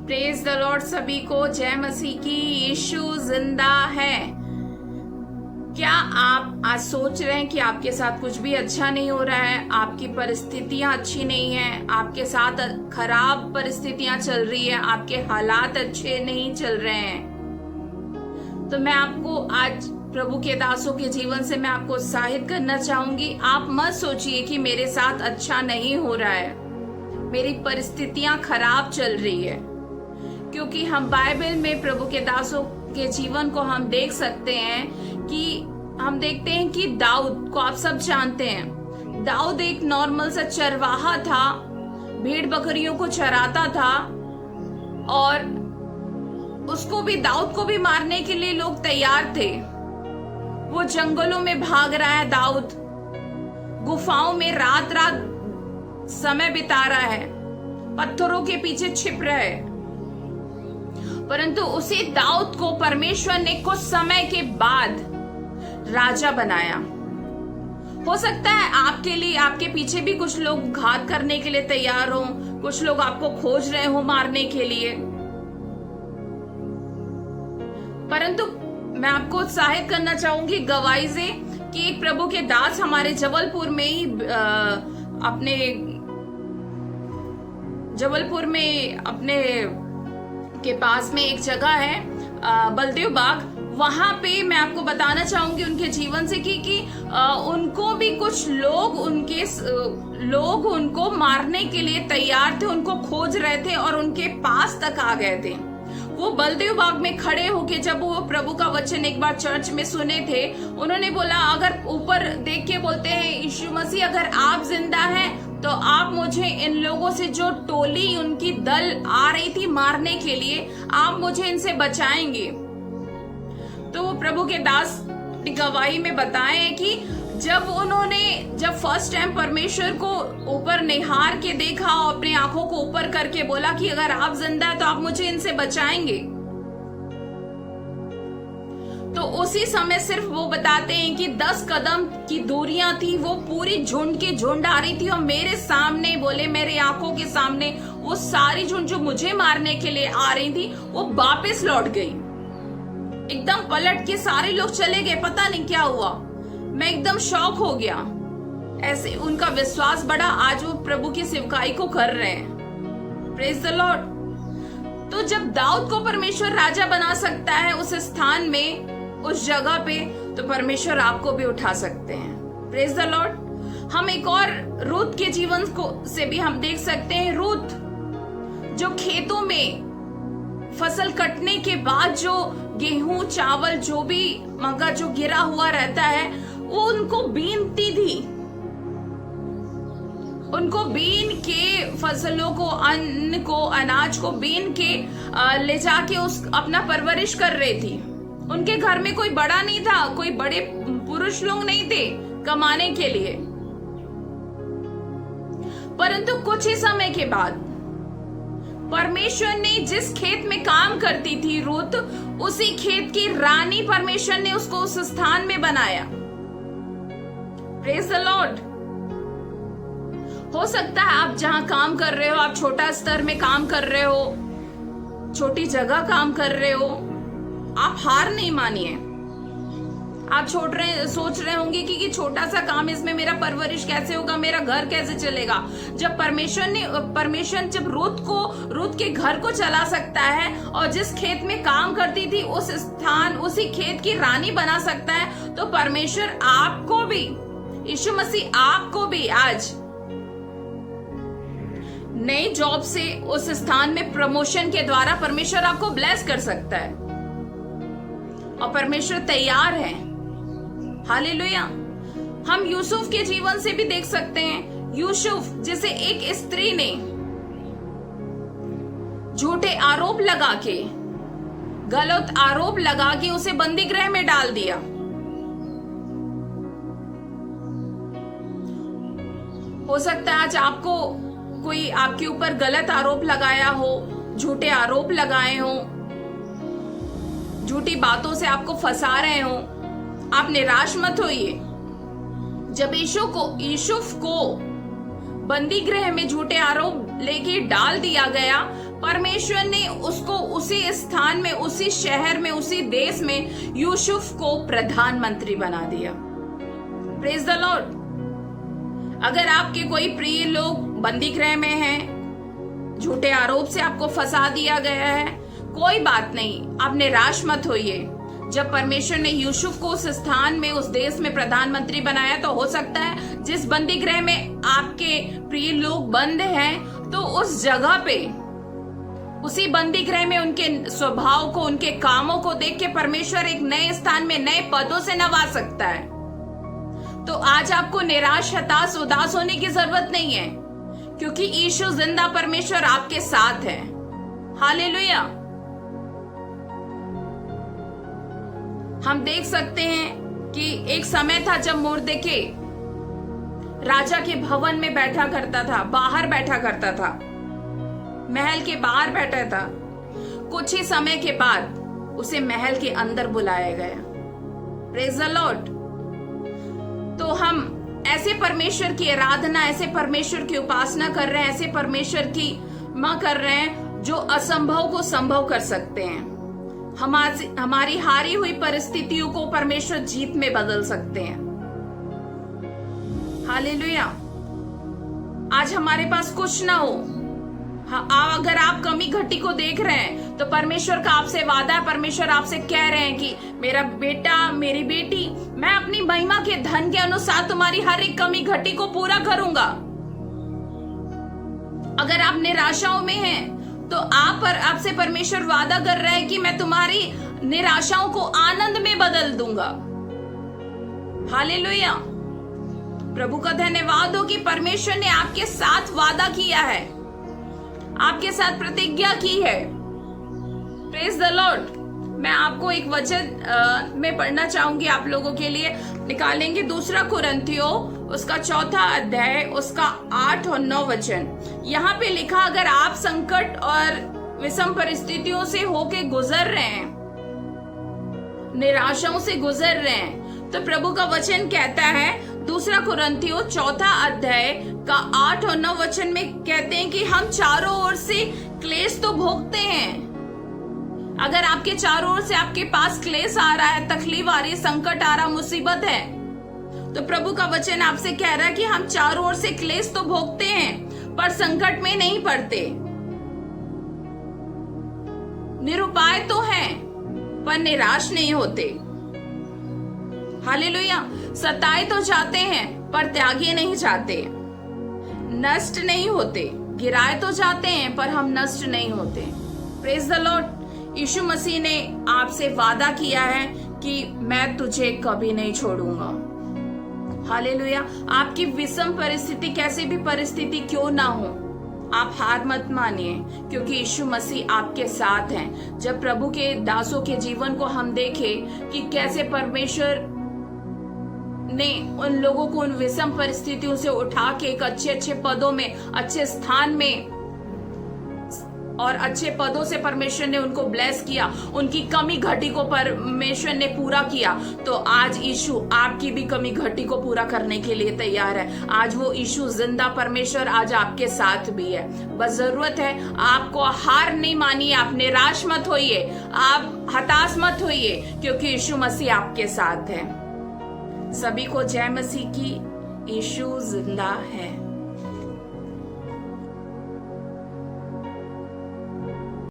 Praise the Lord. सभी को जय मसीह की। यीशु जिंदा है। क्या आप आज सोच रहे हैं कि आपके साथ कुछ भी अच्छा नहीं हो रहा है, आपकी परिस्थितियां अच्छी नहीं है, आपके साथ खराब परिस्थितियां चल रही है, आपके हालात अच्छे नहीं चल रहे हैं? तो मैं आपको आज प्रभु के दासों के जीवन से मैं आपको उत्साहित करना चाहूंगी। आप मत सोचिए कि मेरे साथ अच्छा नहीं हो रहा है, मेरी परिस्थितियां खराब चल रही है, क्योंकि हम बाइबल में प्रभु के दासों के जीवन को हम देख सकते हैं कि हम देखते हैं कि दाऊद को आप सब जानते हैं। दाऊद एक नॉर्मल सा चरवाहा था, भेड़ बकरियों को चराता था, और उसको भी, दाऊद को भी मारने के लिए लोग तैयार थे। वो जंगलों में भाग रहा है, दाऊद गुफाओं में रात रात समय बिता रहा है, पत्थरों के पीछे छिप रहा है। परंतु उसी दाऊद को परमेश्वर ने कुछ समय के बाद राजा बनाया। हो सकता है आपके लिए, आपके पीछे भी कुछ लोग घात करने के लिए तैयार हो, कुछ लोग आपको खोज रहे हो मारने के लिए, परंतु मैं आपको उत्साहित करना चाहूंगी गवाही से कि एक प्रभु के दास हमारे जबलपुर में ही अपने के पास में एक जगह है बलदेव बाग, वहां पे मैं आपको बताना चाहूंगी उनके जीवन से कि उनको भी कुछ लोग उनको मारने के लिए तैयार थे, उनको खोज रहे थे और उनके पास तक आ गए थे। वो बलदेव बाग में खड़े होके जब वो प्रभु का वचन एक बार चर्च में सुने थे, उन्होंने बोला, अगर ऊपर देख के बोलते हैं, यीशु मसीह अगर आप जिंदा हैं तो आप मुझे इन लोगों से, जो टोली उनकी दल आ रही थी मारने के लिए, आप मुझे इनसे बचाएंगे। तो वो प्रभु के दास गवाही में बताए कि जब फर्स्ट टाइम परमेश्वर को ऊपर निहार के देखा और अपनी आंखों को ऊपर करके बोला कि अगर आप जिंदा है तो आप मुझे इनसे बचाएंगे, तो उसी समय सिर्फ वो बताते हैं कि 10 कदम की दूरियां थी, वो पूरी झुंड की झुंड आ रही थी और मेरे सामने, बोले मेरे आंखों के सामने वो सारी झुंड जो मुझे मारने के लिए आ रही थी वो वापस लौट गई। एकदम पलट के सारे लोग चले गए, पता नहीं क्या हुआ। मैं एकदम शॉक हो गया। ऐसे उनका विश्वास बढ़ा, आज वो प्रभु की सेवकाई को कर रहे हैं। Praise the Lord. तो जब दाऊद को परमेश्वर राजा बना सकता है उस स्थान में, उस जगह पे, तो परमेश्वर आपको भी उठा सकते हैं। Praise the Lord. हम एक और रूत के जीवन को से भी हम देख सकते हैं। रूत जो खेतों में फसल कटने के बाद जो गेहूं चावल जो भी मक्का जो गिरा हुआ रहता है, वो उनको बीनती थी, उनको बीन के फसलों को, अन्न को, अनाज को बीन के ले जाके उस अपना परवरिश कर रही थी। उनके घर में कोई बड़ा नहीं था, कोई बड़े पुरुष लोग नहीं थे कमाने के लिए, परंतु कुछ ही समय के बाद परमेश्वर ने जिस खेत में काम करती थी रूत, उसी खेत की रानी परमेश्वर ने उसको उस स्थान में बनाया। Praise the Lord. हो सकता है आप जहां काम कर रहे हो, आप छोटा स्तर में काम कर रहे हो, छोटी जगह काम कर रहे हो, आप हार नहीं मानिए। आप सोच रहे होंगे कि छोटा सा काम, इसमें मेरा परवरिश कैसे होगा, मेरा घर कैसे चलेगा। जब परमेश्वर जब रूत के घर को चला सकता है और जिस खेत में काम करती थी उस स्थान, उसी खेत की रानी बना सकता है, तो परमेश्वर आपको भी, यीशु मसीह आपको भी आज नई जॉब से उस स्थान में प्रमोशन के द्वारा परमेश्वर आपको ब्लेस कर सकता है, और परमेश्वर तैयार है। हालेलुया। हम यूसुफ के जीवन से भी देख सकते हैं। यूसुफ जिसे एक स्त्री ने झूठे आरोप लगा के, गलत आरोप लगा के उसे बंदी गृह में डाल दिया। हो सकता है आज आपको कोई आपके ऊपर गलत आरोप लगाया हो, झूठे आरोप लगाए हो, झूठी बातों से आपको फंसा रहे हो। आप निराश मत होइए। जब यूसुफ को बंदी गृह में झूठे आरोप लेके डाल दिया गया, परमेश्वर ने उसको उसी स्थान में, उसी शहर में, उसी देश में यूसुफ को प्रधानमंत्री बना दिया। Praise the Lord. अगर आपके कोई प्रिय लोग बंदी गृह में हैं, झूठे आरोप से आपको फंसा दिया गया है, कोई बात नहीं, आप निराश मत होइए। जब परमेश्वर ने यूसुफ को उस स्थान में, उस देश में प्रधानमंत्री बनाया, तो हो सकता है जिस बंदी गृह में आपके प्रिय लोग बंद हैं, तो उस जगह पे, उसी बंदी गृह में उनके स्वभाव को, उनके कामों को देख के परमेश्वर एक नए स्थान में, नए पदों से नवाज सकता है। तो आज आपको निराश, हताश, उदास होने की जरूरत नहीं है, क्योंकि यीशु जिंदा परमेश्वर आपके साथ है। हालेलुया। हम देख सकते हैं कि एक समय था जब मुर्देके राजा के भवन में बैठा करता था, बाहर बैठा करता था, महल के बाहर बैठा था। कुछ ही समय के बाद उसे महल के अंदर बुलाया गया। Praise the Lord. तो हम ऐसे परमेश्वर की आराधना, ऐसे परमेश्वर की उपासना कर रहे हैं, ऐसे परमेश्वर की मां कर रहे हैं जो असंभव को संभव कर सकते हैं। हमारी हारी हुई परिस्थितियों को परमेश्वर जीत में बदल सकते हैं। हालेलुया। आज हमारे पास कुछ ना हो, अगर आप कमी घटी को देख रहे हैं, तो परमेश्वर का आपसे वादा है, परमेश्वर आपसे कह रहे हैं कि मेरा बेटा, मेरी बेटी, मैं अपनी महिमा के धन के अनुसार तुम्हारी हर एक कमी घटी को पूरा करूंगा। अगर आप निराशाओं में हैं, तो आपसे परमेश्वर वादा कर रहा है कि मैं तुम्हारी निराशाओं को आनंद में बदल दूंगा। हालेलुया। प्रभु का धन्यवाद हो कि परमेश्वर ने आपके साथ वादा किया है, आपके साथ प्रतिज्ञा की है। Praise the Lord. मैं आपको एक वचन में पढ़ना चाहूंगी, आप लोगों के लिए निकालेंगे। 2 कुरिन्थियों उसका 4 अध्याय, उसका 8 और 9 वचन। यहाँ पे लिखा, अगर आप संकट और विषम परिस्थितियों से होके गुजर रहे हैं, निराशाओं से गुजर रहे हैं, तो प्रभु का वचन कहता है 2 कुरिन्थियों 4 अध्याय का 8 और 9 वचन में कहते हैं कि हम चारों ओर से क्लेश तो भोगते हैं। अगर आपके चारों ओर से आपके पास क्लेश आ रहा है, तकलीफ आ रही है, संकट आ रहा, मुसीबत है, तो प्रभु का वचन आपसे कह रहा है कि हम चारों ओर से क्लेश तो भोगते हैं, पर संकट में नहीं पड़ते। निरुपाय तो हैं, पर निराश नहीं होते। हालेलुया। सताए तो जाते हैं, पर त्यागे नहीं जाते। नष्ट नहीं होते, गिराए तो जाते हैं, पर हम नष्ट नहीं होते। Praise the lord. Yeshu Masih ने आपसे वादा किया है कि मैं तुझे कभी नहीं छोड़ूंगा। हालेलुया। आपकी विषम परिस्थिति, कैसी भी परिस्थिति क्यों ना हो, आप हार मत मानिए, क्योंकि यीशु मसीह आपके साथ हैं। जब प्रभु के दासों के जीवन को हम देखें कि कैसे परमेश्वर ने उन लोगों को उन विषम परिस्थितियों से उठा के एक अच्छे पदों में, अच्छे स्थान में और अच्छे पदों से परमेश्वर ने उनको ब्लेस किया, उनकी कमी घटी को परमेश्वर ने पूरा किया, तो आज यीशु आपकी भी कमी घटी को पूरा करने के लिए तैयार है। आज वो यीशु जिंदा परमेश्वर आज आपके साथ भी है। बस जरूरत है आपको हार नहीं मानिए, आप निराश मत होइए, आप हताश मत होइए, क्योंकि यीशु मसीह आपके साथ है। सभी को जय मसीह की। यीशु जिंदा है।